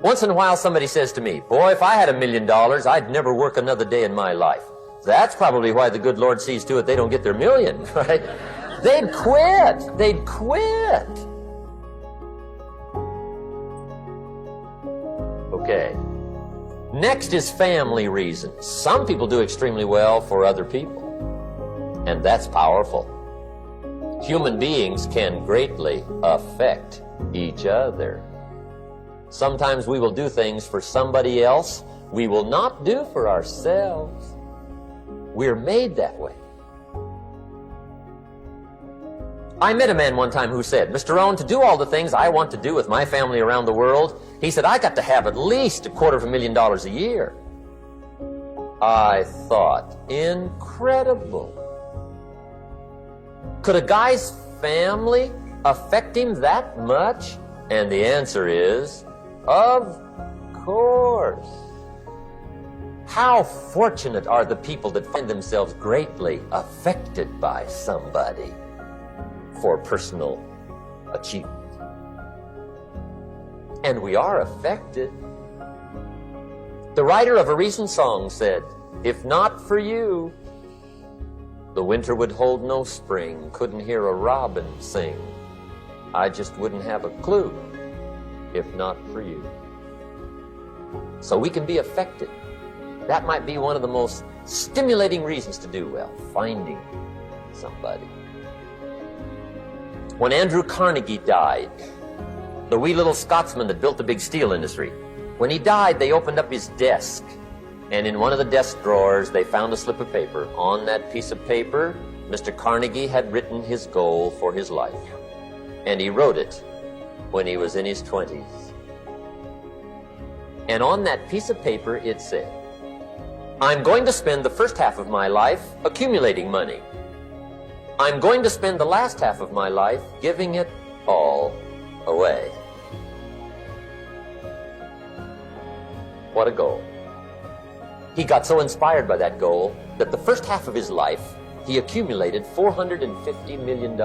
Once in a while somebody says to me, boy, if I had $1 million, I'd never work another day in my life. That's probably why the good Lord sees to it they don't get their million, right? They'd quit. They'd quit. Okay. Next is family reasons. Some people do extremely well for other people, and that's powerful. Human beings can greatly affect each other. Sometimes we will do things for somebody else we will not do for ourselves. We're made that way. I met a man one time who said, Mr. Rohn, to do all the things I want to do with my family around the world, he said, I got to have at least $250,000 a year. I thought, incredible. Could a guy's family affect him that much? And the answer is, of course. How fortunate are the people that find themselves greatly affected by somebody for personal achievement. And we are affected. The writer of a recent song said, if not for you, the winter would hold no spring, couldn't hear a robin sing. I just wouldn't have a clue if not for you. So we can be affected. That might be one of the most stimulating reasons to do well, finding somebody. When Andrew Carnegie died, the wee little Scotsman that built the big steel industry, when he died, they opened up his desk, and in one of the desk drawers, they found a slip of paper. On that piece of paper, Mr. Carnegie had written his goal for his life, and he wrote it when he was in his 20s. And on that piece of paper, it said, I'm going to spend the first half of my life accumulating money. I'm going to spend the last half of my life giving it all away. What a goal. He got so inspired by that goal that the first half of his life, he accumulated $450 million.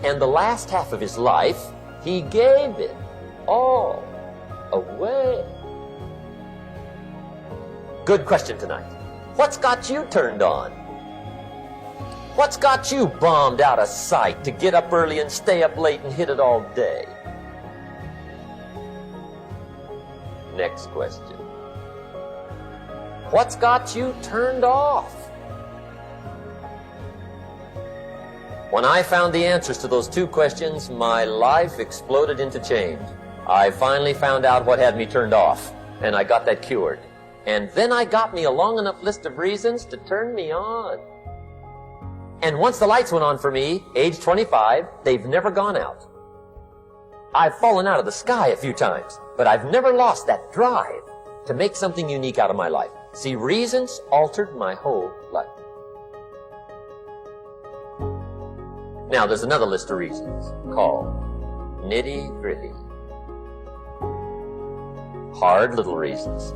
And the last half of his life, he gave it all away. Good question tonight. What's got you turned on? What's got you bombed out of sight to get up early and stay up late and hit it all day? Next question. What's got you turned off? When I found the answers to those two questions, my life exploded into change. I finally found out what had me turned off, and I got that cured. And then I got me a long enough list of reasons to turn me on. And once the lights went on for me, age 25, they've never gone out. I've fallen out of the sky a few times, but I've never lost that drive to make something unique out of my life. See, reasons altered my whole life. Now, there's another list of reasons called nitty-gritty. Hard little reasons.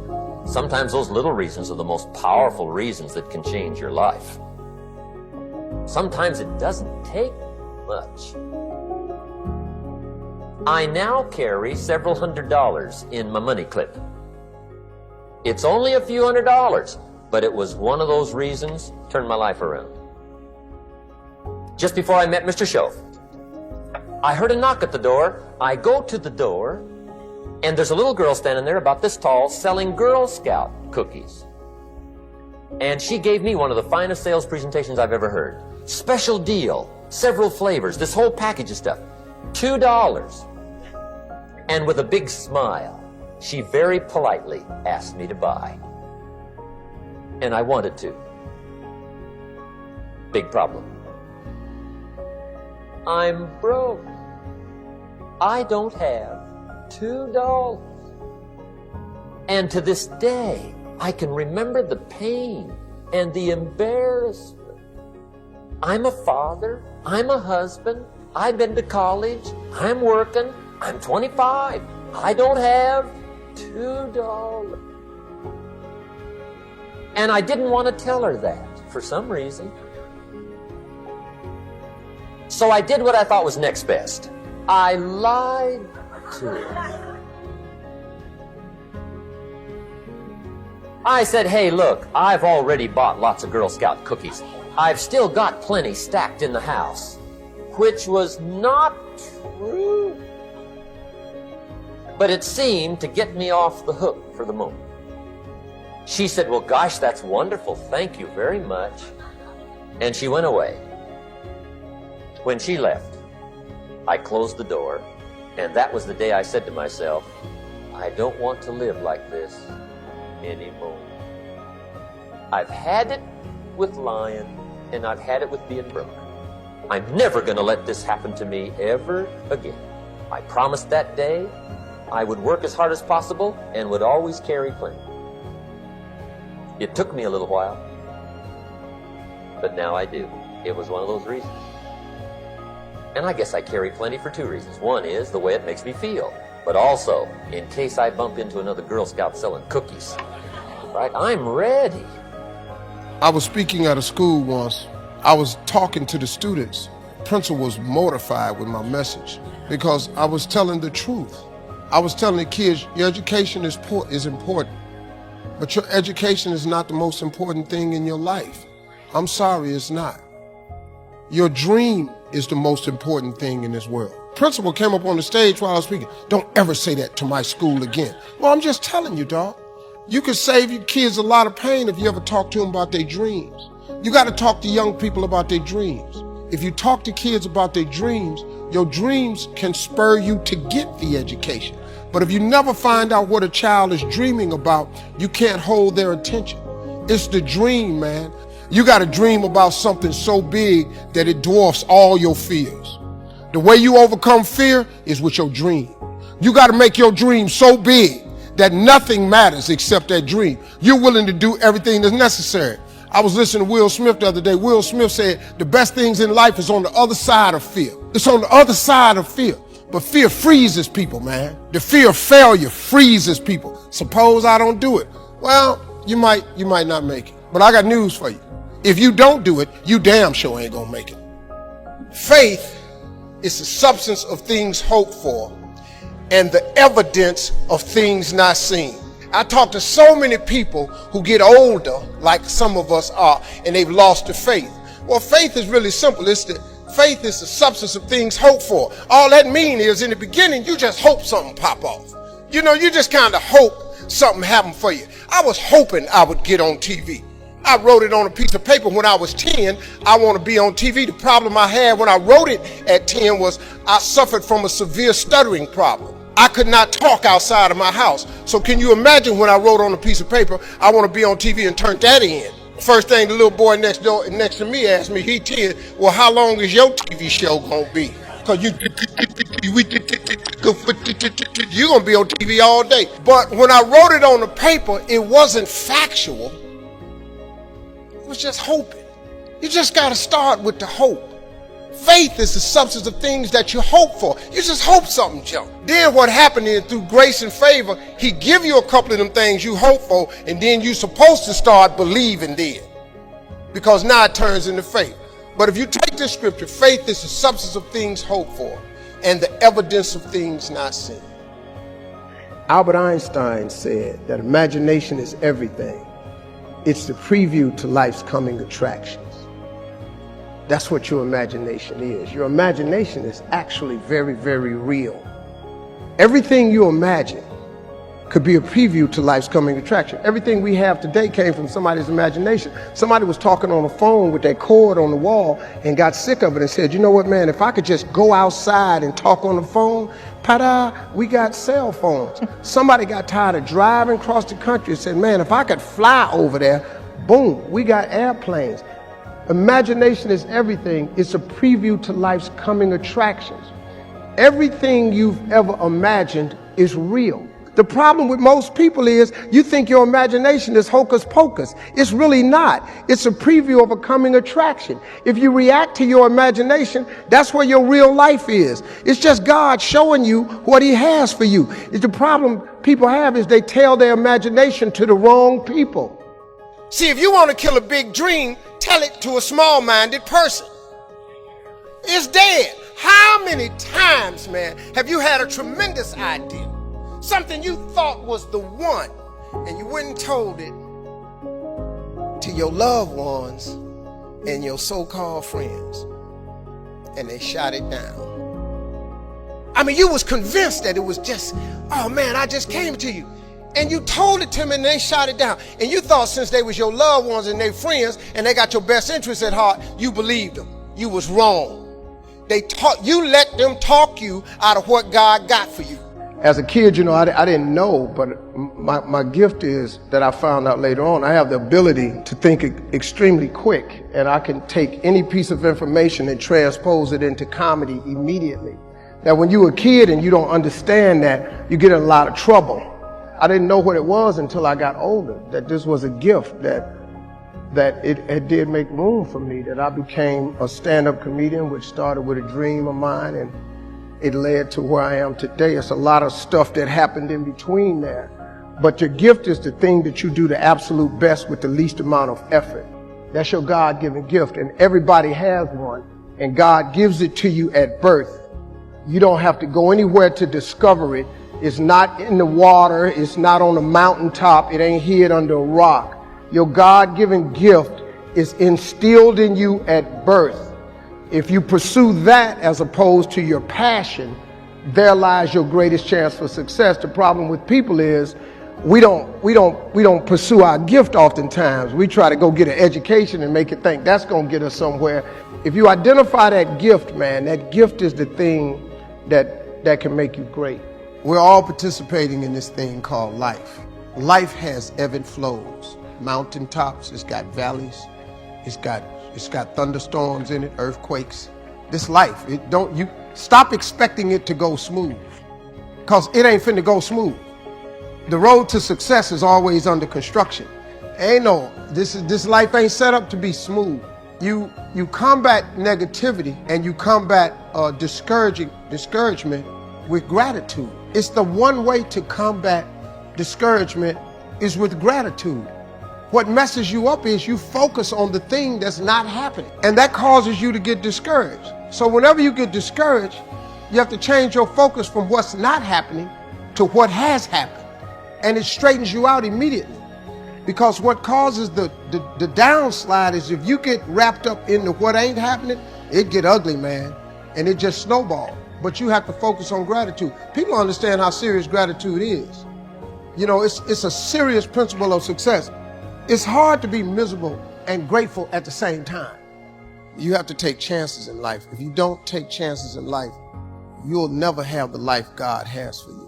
Sometimes those little reasons are the most powerful reasons that can change your life. Sometimes it doesn't take much. I now carry several $100s in my money clip. It's only a few $100s, but it was one of those reasons turned my life around. Just before I met Mr. Schoaf, I heard a knock at the door. I go to the door, and there's a little girl standing there about this tall selling Girl Scout cookies. And she gave me one of the finest sales presentations I've ever heard. Special deal, several flavors, this whole package of stuff, $2. And with a big smile, she very politely asked me to buy. And I wanted to. Big problem. I'm broke. I don't have $2. And to this day, I can remember the pain and the embarrassment. I'm a father. I'm a husband. I've been to college. I'm working. I'm 25. I don't have $2. And I didn't want to tell her that for some reason. So I did what I thought was next best. I lied to her. I said, hey, look, I've already bought lots of Girl Scout cookies. I've still got plenty stacked in the house, which was not true. But it seemed to get me off the hook for the moment. She said, well, gosh, that's wonderful. Thank you very much. And she went away. When she left, I closed the door, and that was the day I said to myself, I don't want to live like this anymore. I've had it with lying, and I've had it with being broke. I'm never going to let this happen to me ever again. I promised that day I would work as hard as possible and would always carry plenty. It took me a little while, but now I do. It was one of those reasons. And I guess I carry plenty for two reasons. One is the way it makes me feel, but also in case I bump into another Girl Scout selling cookies. Right? I'm ready. I was speaking at a school once. I was talking to the students. The principal was mortified with my message because I was telling the truth. I was telling the kids, your education is important, but your education is not the most important thing in your life. I'm sorry, it's not. Your dream is the most important thing in this world. Principal came up on the stage while I was speaking. Don't ever say that to my school again. Well, I'm just telling you, dog. You could save your kids a lot of pain if you ever talk to them about their dreams. You got to talk to young people about their dreams. If you talk to kids about their dreams, your dreams can spur you to get the education. But if you never find out what a child is dreaming about, you can't hold their attention. It's the dream, man. You got to dream about something so big that it dwarfs all your fears. The way you overcome fear is with your dream. You got to make your dream so big that nothing matters except that dream. You're willing to do everything that's necessary. I was listening to Will Smith the other day. Will Smith said the best things in life is on the other side of fear. It's on the other side of fear. But fear freezes people, man. The fear of failure freezes people. Suppose I don't do it. Well, you might not make it. But I got news for you. If you don't do it, you damn sure ain't gonna make it. Faith is the substance of things hoped for and the evidence of things not seen. I talk to so many people who get older, like some of us are, and they've lost their faith. Well, faith is really simple. Faith is the substance of things hoped for. All that means is in the beginning, you just hope something pop off. You know, you just kind of hope something happened for you. I was hoping I would get on TV. I wrote it on a piece of paper when I was 10. I want to be on TV. The problem I had when I wrote it at 10 was I suffered from a severe stuttering problem. I could not talk outside of my house. So can you imagine when I wrote on a piece of paper, I want to be on TV and turned that in? First thing the little boy next to me asked me, he 10, well, how long is your TV show going to be? Because you're going to be on TV all day. But when I wrote it on the paper, it wasn't factual. It was just hoping. You just got to start with the hope. Faith is the substance of things that you hope for. You just hope something jump. Then what happened is through grace and favor, he give you a couple of them things you hope for, and then you're supposed to start believing then. Because now it turns into faith. But if you take this scripture, faith is the substance of things hoped for and the evidence of things not seen. Albert Einstein said that imagination is everything. It's the preview to life's coming attractions. That's what your imagination is. Your imagination is actually very, very real. Everything you imagine could be a preview to life's coming attraction. Everything we have today came from somebody's imagination. Somebody was talking on the phone with that cord on the wall and got sick of it and said, you know what, man, if I could just go outside and talk on the phone, ta-da, we got cell phones. Somebody got tired of driving across the country and said, man, if I could fly over there, boom, we got airplanes. Imagination is everything. It's a preview to life's coming attractions. Everything you've ever imagined is real. The problem with most people is you think your imagination is hocus pocus. It's really not. It's a preview of a coming attraction. If you react to your imagination, that's where your real life is. It's just God showing you what he has for you. The problem people have is they tell their imagination to the wrong people. See, if you want to kill a big dream, tell it to a small-minded person. It's dead. How many times, man, have you had a tremendous idea? Something you thought was the one, and you went and told it your loved ones and your so-called friends, and they shot it down. I mean, you was convinced that it was just, oh man, I just came to you. And you told it to them and they shot it down. And you thought since they was your loved ones and they friends and they got your best interests at heart, you believed them. You was wrong. You let them talk you out of what God got for you. As a kid, I didn't know, but my gift is that I found out later on, I have the ability to think extremely quick, and I can take any piece of information and transpose it into comedy immediately. That when you're a kid and you don't understand that, you get in a lot of trouble. I didn't know what it was until I got older, that this was a gift, that it did make room for me, that I became a stand-up comedian, which started with a dream of mine, and it led to where I am today. It's a lot of stuff that happened in between there. But your gift is the thing that you do the absolute best with the least amount of effort. That's your God-given gift, and everybody has one, and God gives it to you at birth. You don't have to go anywhere to discover it. It's not in the water. It's not on a mountaintop. It ain't hid under a rock. Your God-given gift is instilled in you at birth. If you pursue that as opposed to your passion, there lies your greatest chance for success. The problem with people is we don't pursue our gift oftentimes. We try to go get an education and make it think that's going to get us somewhere. If you identify that gift, man, that gift is the thing that can make you great. We're all participating in this thing called life. Life has ebb and flows, mountaintops, it's got valleys, it's got thunderstorms in it, earthquakes. This life, you stop expecting it to go smooth, because it ain't finna go smooth. The road to success is always under construction. This life ain't set up to be smooth. You combat negativity and you combat discouragement with gratitude. It's the one way to combat discouragement is with gratitude. What messes you up is you focus on the thing that's not happening, and that causes you to get discouraged. So whenever you get discouraged, you have to change your focus from what's not happening to what has happened, and it straightens you out immediately. Because what causes the downslide is if you get wrapped up into what ain't happening, it get ugly, man, and it just snowballs. But you have to focus on gratitude. People understand how serious gratitude is. It's a serious principle of success. It's hard to be miserable and grateful at the same time. You have to take chances in life. If you don't take chances in life, you'll never have the life God has for you.